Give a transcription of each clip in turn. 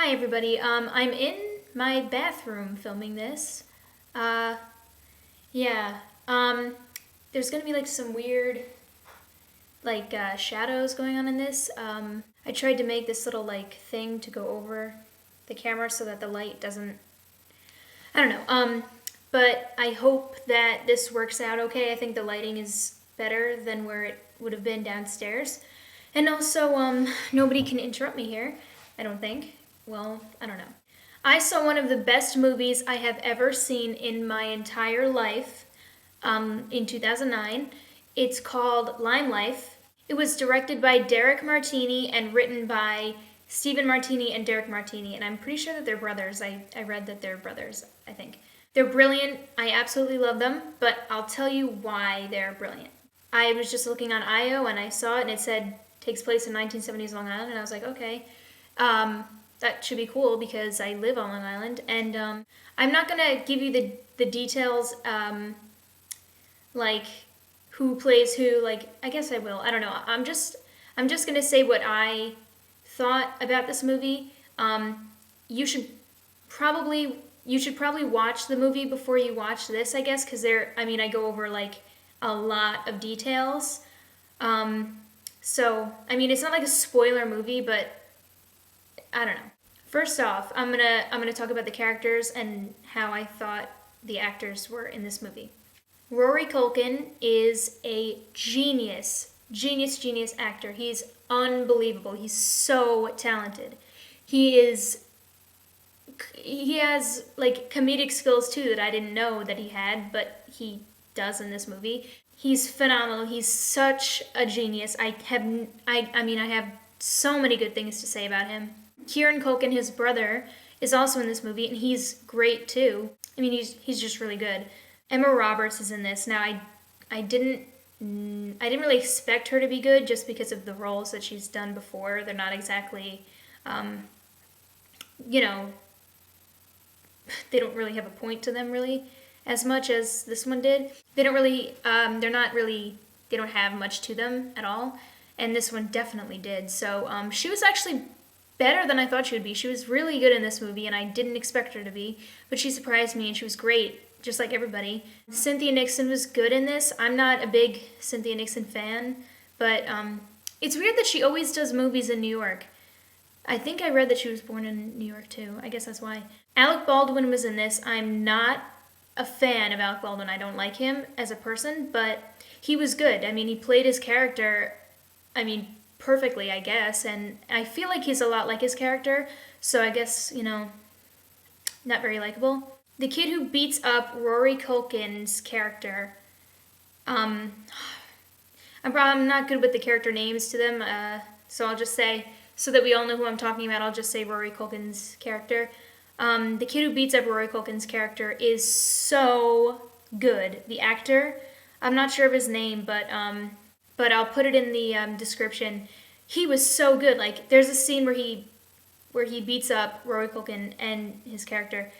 Hi everybody. I'm in my bathroom filming this. Uh, yeah. There's gonna be like some weird shadows going on in this. I tried to make this little like thing to go over the camera so that the light doesn't. I don't know. But I hope that this works out okay. I think the lighting is better than where it would have been downstairs, and also nobody can interrupt me here. I don't think. Well, I don't know. I saw one of the best movies I have ever seen in my entire life in 2009. It's called Lymelife. It was directed by Derek Martini and written by Stephen Martini and Derek Martini, and I'm pretty sure that they're brothers. I read that they're brothers, I think. They're brilliant. I absolutely love them, but I'll tell you why they're brilliant. I was just looking on IO and I saw it and it said takes place in 1970s Long Island, and I was like, okay. That should be cool because I live on Long Island, and I'm not gonna give you the details, like who plays who. Like I guess I will. I don't know. I'm just gonna say what I thought about this movie. You should probably watch the movie before you watch this, I guess, because I go over like a lot of details. So it's not like a spoiler movie, but I don't know. First off, I'm gonna talk about the characters and how I thought the actors were in this movie. Rory Culkin is a genius actor. He's unbelievable. He's so talented. He has like comedic skills too that I didn't know that he had, but he does in this movie. He's phenomenal. He's such a genius. I have so many good things to say about him. Kieran Culkin, his brother, is also in this movie, and he's great too. He's just really good. Emma Roberts is in this. Now, I didn't really expect her to be good just because of the roles that she's done before. They're not exactly, you know, they don't really have a point to them really as much as this one did. They don't really, they don't have much to them at all, and this one definitely did. So she was actually better than I thought she would be. She was really good in this movie, and I didn't expect her to be, but she surprised me, and she was great, just like everybody. Cynthia Nixon was good in this. I'm not a big Cynthia Nixon fan, but it's weird that she always does movies in New York. I think I read that she was born in New York, too. I guess that's why. Alec Baldwin was in this. I'm not a fan of Alec Baldwin. I don't like him as a person, but he was good. He played his character, perfectly, I guess, and I feel like he's a lot like his character, so I guess, not very likable. The kid who beats up Rory Culkin's character, I'm not good with the character names to them, so I'll just say, so that we all know who I'm talking about, I'll just say Rory Culkin's character. The kid who beats up Rory Culkin's character is so good. The actor, I'm not sure of his name, but I'll put it in the description. He was so good. Like, there's a scene where he beats up Rory Culkin and his character,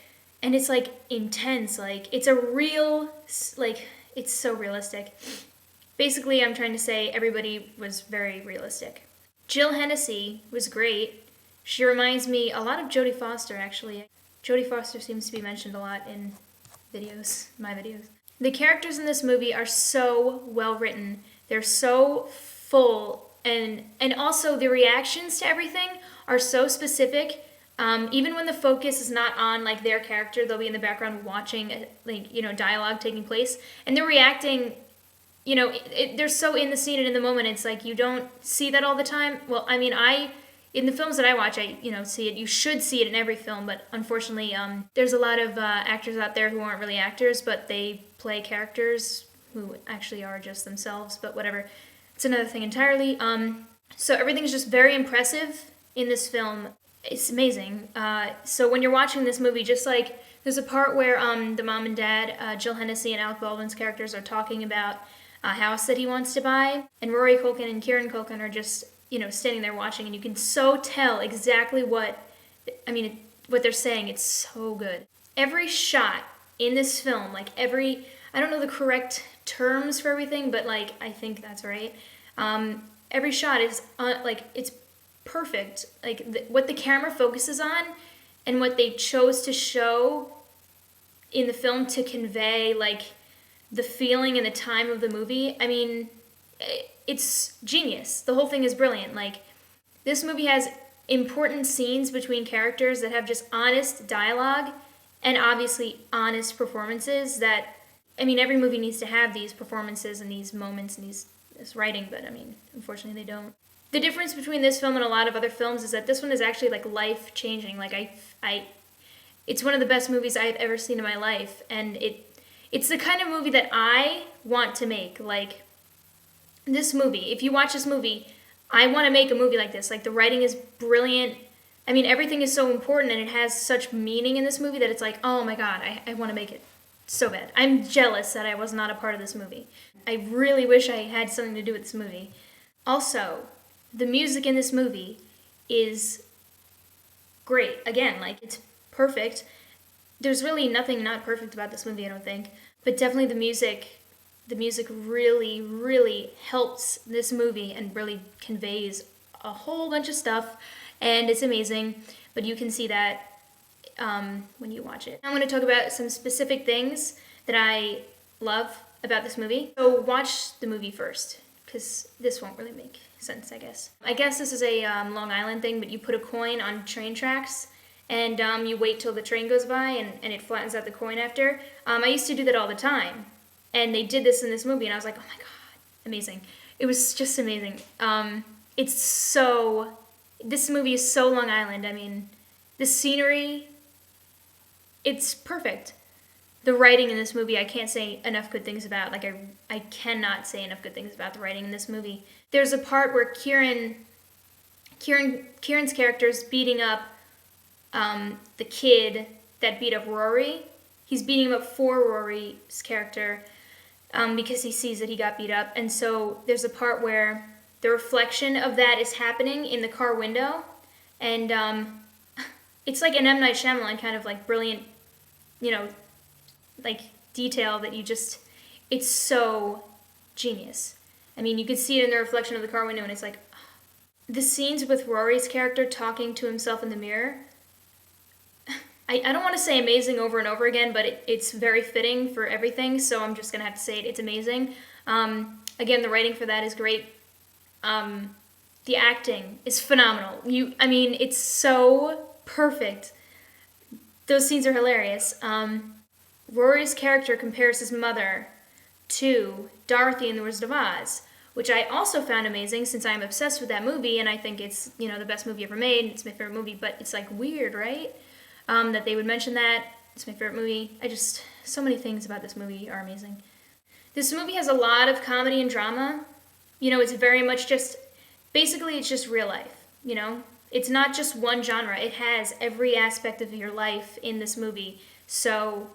and it's like intense. Like, it's so realistic. Basically, I'm trying to say everybody was very realistic. Jill Hennessy was great. She reminds me a lot of Jodie Foster, actually. Jodie Foster seems to be mentioned a lot in my videos. The characters in this movie are so well written. They're so full, and also the reactions to everything are so specific. Even when the focus is not on like their character, they'll be in the background watching dialogue taking place, and they're reacting. They're so in the scene and in the moment. It's like you don't see that all the time. Well, in the films that I watch, I see it. You should see it in every film, but unfortunately, there's a lot of actors out there who aren't really actors, but they play characters who actually are just themselves. But whatever, it's another thing entirely. So everything's just very impressive in this film. It's amazing. So when you're watching this movie, just like there's a part where the mom and dad, Jill Hennessy and Alec Baldwin's characters, are talking about a house that he wants to buy, and Rory Culkin and Kieran Culkin are just standing there watching, and you can so tell exactly what they're saying. It's so good. Every shot in this film, I don't know the correct terms for everything, but I think that's right. Every shot is it's perfect. Like what the camera focuses on and what they chose to show in the film to convey like the feeling and the time of the movie. I mean, it's genius. The whole thing is brilliant. Like this movie has important scenes between characters that have just honest dialogue and obviously honest performances that, I mean, every movie needs to have these performances and these moments and this writing, but I mean, unfortunately they don't. The difference between this film and a lot of other films is that this one is actually like life-changing. Like it's one of the best movies I've ever seen in my life, and it's the kind of movie that I want to make. Like this movie, if you watch this movie, I want to make a movie like this. Like the writing is brilliant. I mean, everything is so important and it has such meaning in this movie that it's like, oh my god, I want to make it so bad. I'm jealous that I was not a part of this movie. I really wish I had something to do with this movie. Also, the music in this movie is great. Again, like it's perfect. There's really nothing not perfect about this movie, I don't think. But definitely the music really, really helps this movie and really conveys a whole bunch of stuff, and it's amazing. But you can see that when you watch it. I'm going to talk about some specific things that I love about this movie. So watch the movie first, because this won't really make sense, I guess. I guess this is a Long Island thing, but you put a coin on train tracks, and you wait till the train goes by, and it flattens out the coin after. I used to do that all the time, and they did this in this movie, and I was like, oh my god, amazing. It was just amazing. This movie is so Long Island. I mean, the scenery, it's perfect. The writing in this movie, I can't say enough good things about. Like, I cannot say enough good things about the writing in this movie. There's a part where Kieran's character's beating up the kid that beat up Rory. He's beating him up for Rory's character because he sees that he got beat up. And so there's a part where the reflection of that is happening in the car window. And it's like an M. Night Shyamalan kind of like brilliant, like detail that it's so genius. I mean, you could see it in the reflection of the car window, and it's like, the scenes with Rory's character talking to himself in the mirror, I don't want to say amazing over and over again, but it's very fitting for everything, so I'm just going to have to say it. It's amazing. Again, the writing for that is great. The acting is phenomenal. It's so perfect. Those scenes are hilarious. Rory's character compares his mother to Dorothy in The Wizard of Oz, which I also found amazing since I'm obsessed with that movie, and I think it's, the best movie ever made. It's my favorite movie, but it's like weird, right? That they would mention that. It's my favorite movie. So many things about this movie are amazing. This movie has a lot of comedy and drama. It's very much basically it's just real life, It's not just one genre. It has every aspect of your life in this movie. So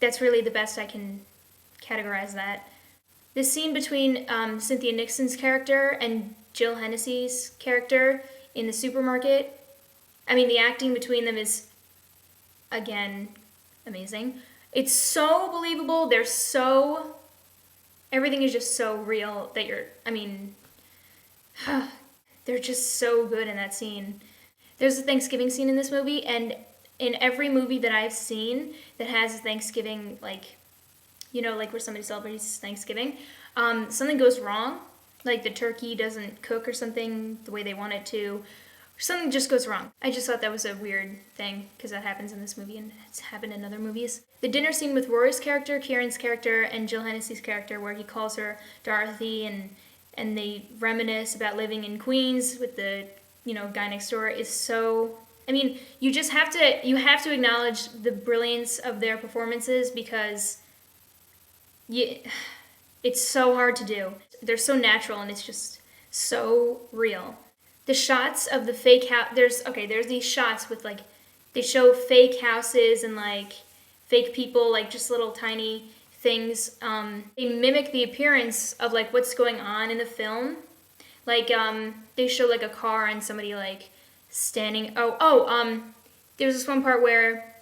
that's really the best I can categorize that. The scene between Cynthia Nixon's character and Jill Hennessy's character in the supermarket, the acting between them is, again, amazing. It's so believable. Everything is just so real that they're just so good in that scene. There's a Thanksgiving scene in this movie, and in every movie that I've seen that has Thanksgiving, like where somebody celebrates Thanksgiving, something goes wrong, like the turkey doesn't cook or something the way they want it to, or something just goes wrong. I just thought that was a weird thing, because that happens in this movie and it's happened in other movies. The dinner scene with Rory's character, Kieran's character, and Jill Hennessy's character, where he calls her Dorothy, and they reminisce about living in Queens with the guy next door, is so... you have to acknowledge the brilliance of their performances, because it's so hard to do. They're so natural, and it's just so real. The shots of the fake house, there's these shots with they show fake houses and fake people, just little tiny things. They mimic the appearance of what's going on in the film. They show a car and somebody standing. There's this one part where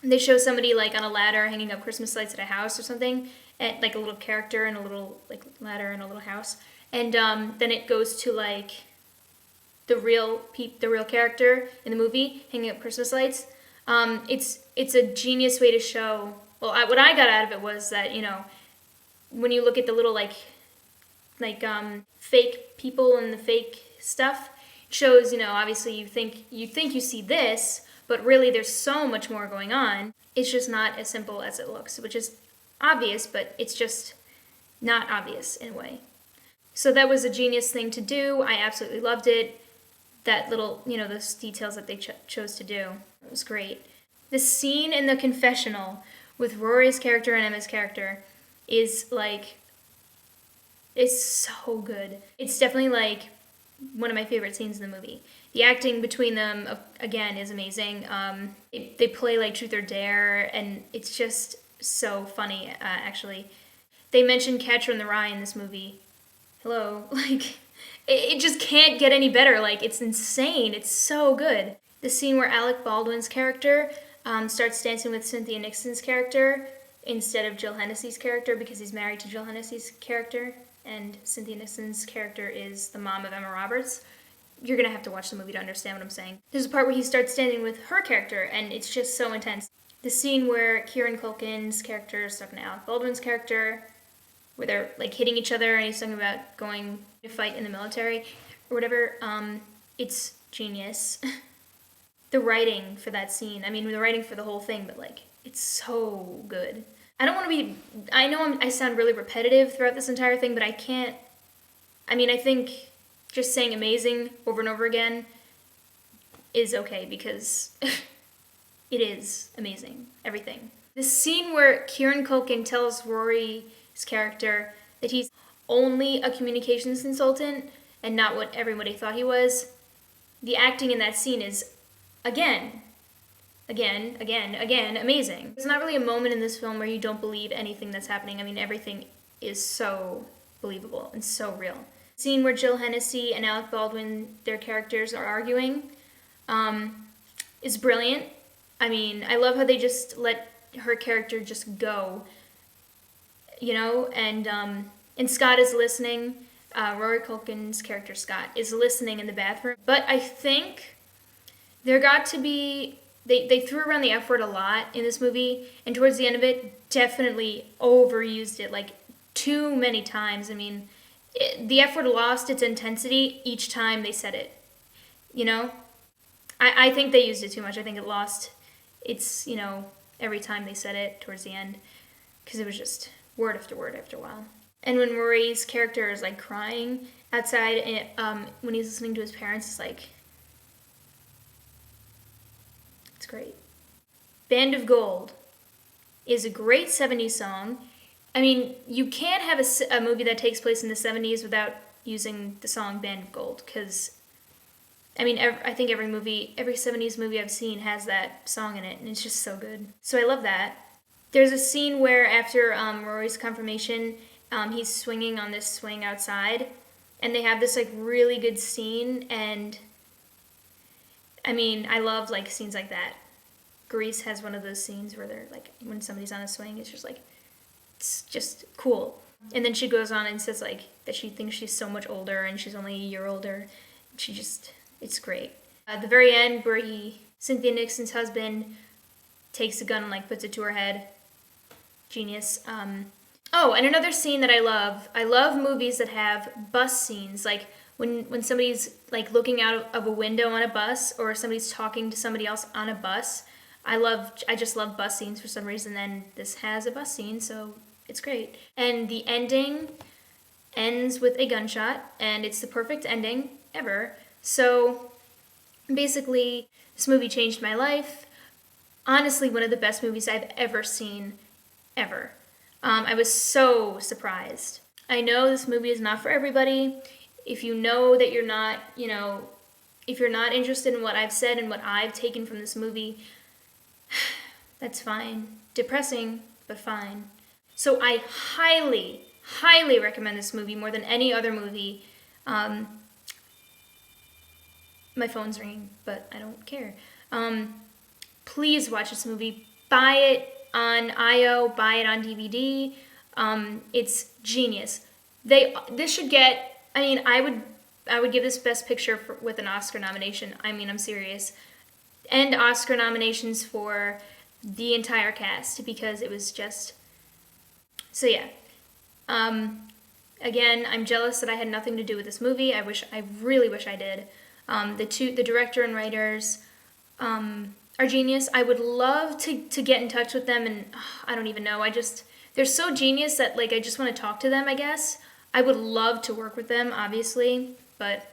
they show somebody on a ladder hanging up Christmas lights at a house or something, and a little character in a little ladder in a little house, and then it goes to the real character in the movie hanging up Christmas lights. It's a genius way to show. Well, what I got out of it was that, you know, when you look at the little fake people and the fake stuff, it shows, you know, obviously you think you see this, but really there's so much more going on. It's just not as simple as it looks, which is obvious, but it's just not obvious in a way. So that was a genius thing to do. I absolutely loved it. That little, you know, those details that they chose to do. It was great. The scene in the confessional with Rory's character and Emma's character is like, it's so good. It's definitely like one of my favorite scenes in the movie. The acting between them, again, is amazing. They play like Truth or Dare, and it's just so funny, actually. They mentioned Catcher in the Rye in this movie. Hello. Like, it just can't get any better. Like, it's insane. It's so good. The scene where Alec Baldwin's character starts dancing with Cynthia Nixon's character instead of Jill Hennessy's character, because he's married to Jill Hennessy's character, and Cynthia Nixon's character is the mom of Emma Roberts. You're going to have to watch the movie to understand what I'm saying. There's a part where he starts dancing with her character, and it's just so intense. The scene where Kieran Culkin's character is talking to Alec Baldwin's character, where they're like hitting each other, and he's talking about going to fight in the military or whatever. It's genius. The writing for that scene, I mean, the writing for the whole thing, but like, it's so good. I don't want to be, I know I sound really repetitive throughout this entire thing, but I can't, I mean, I think just saying amazing over and over again is okay, because it is amazing, everything. The scene where Kieran Culkin tells Rory's character that he's only a communications consultant and not what everybody thought he was, the acting in that scene is, again, amazing. There's not really a moment in this film where you don't believe anything that's happening. I mean, everything is so believable and so real. The scene where Jill Hennessy and Alec Baldwin, their characters, are arguing, is brilliant. I mean, I love how they just let her character just go, you know, and Scott is listening. Rory Culkin's character, Scott, is listening in the bathroom. But I think there got to be, they threw around the F word a lot in this movie, and towards the end of it, definitely overused it, like, too many times. I mean, the F word lost its intensity each time they said it, you know? I think they used it too much. I think it lost its, you know, every time they said it towards the end, because it was just word after word after a while. And when Rory's character is, like, crying outside, and, when he's listening to his parents, it's like, it's great. Band of Gold is a great 70s song. I mean, you can't have a movie that takes place in the 70s without using the song Band of Gold, because, I mean, I think every 70s movie I've seen has that song in it, and it's just so good. So I love that. There's a scene where after Rory's confirmation, he's swinging on this swing outside, and they have this, like, really good scene, and I mean, I love, like, scenes like that. Grease has one of those scenes where they're, like, when somebody's on a swing, it's just, like, it's just cool. And then she goes on and says, like, that she thinks she's so much older, and she's only a year older. It's great. At the very end, where Cynthia Nixon's husband takes a gun and, like, puts it to her head. Genius. Oh, and another scene that I love I that have bus scenes, like when somebody's, like, looking out of a window on a bus, or somebody's talking to somebody else on a bus. I just love bus scenes for some reason, and this has a bus scene, so it's great. And the ending ends with a gunshot, and it's the perfect ending ever. So basically, this movie changed my life. Honestly, one of the best movies I've ever seen, ever. I was so surprised. I know this movie is not for everybody. If you know that you're not, you know, if you're not interested in what I've said and what I've taken from this movie, that's fine. Depressing, but fine. So I highly, highly recommend this movie more than any other movie. My phone's ringing, but I don't care. Please watch this movie. Buy it on IO, buy it on DVD. It's genius. This should get, I mean, I would I would give this Best Picture with an Oscar nomination. I mean, I'm serious. And Oscar nominations for the entire cast, because it was just... So yeah. Again, I'm jealous that I had nothing to do with this movie. I really wish I did. The director and writers are genius. I would love to get in touch with them, and I don't even know. They're so genius that like I just want to talk to them, I guess. I would love to work with them, obviously, but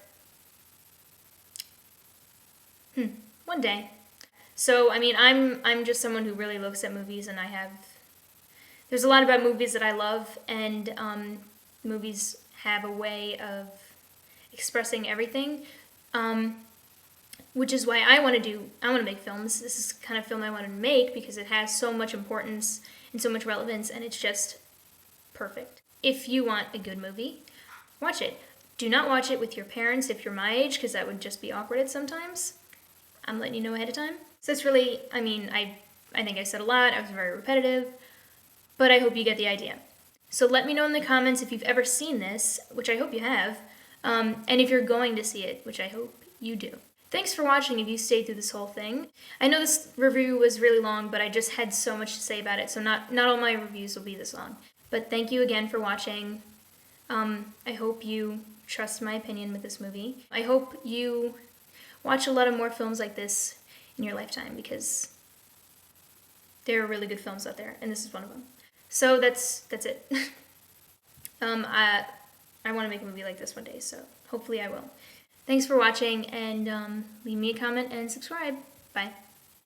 one day. So, I mean, I'm just someone who really looks at movies, and there's a lot about movies that I love, and movies have a way of expressing everything, which is why I want to make films. This is the kind of film I want to make because it has so much importance and so much relevance, and it's just perfect. If you want a good movie, watch it. Do not watch it with your parents if you're my age, because that would just be awkward sometimes. I'm letting you know ahead of time. So it's really, I mean, I think I said a lot. I was very repetitive, but I hope you get the idea. So let me know in the comments if you've ever seen this, which I hope you have, and if you're going to see it, which I hope you do. Thanks for watching if you stayed through this whole thing. I know this review was really long, but I just had so much to say about it, so not all my reviews will be this long. But thank you again for watching. I hope you trust my opinion with this movie. I hope you watch a lot of more films like this in your lifetime, because there are really good films out there, and this is one of them. So that's it. I want to make a movie like this one day, so hopefully I will. Thanks for watching, and leave me a comment and subscribe. Bye.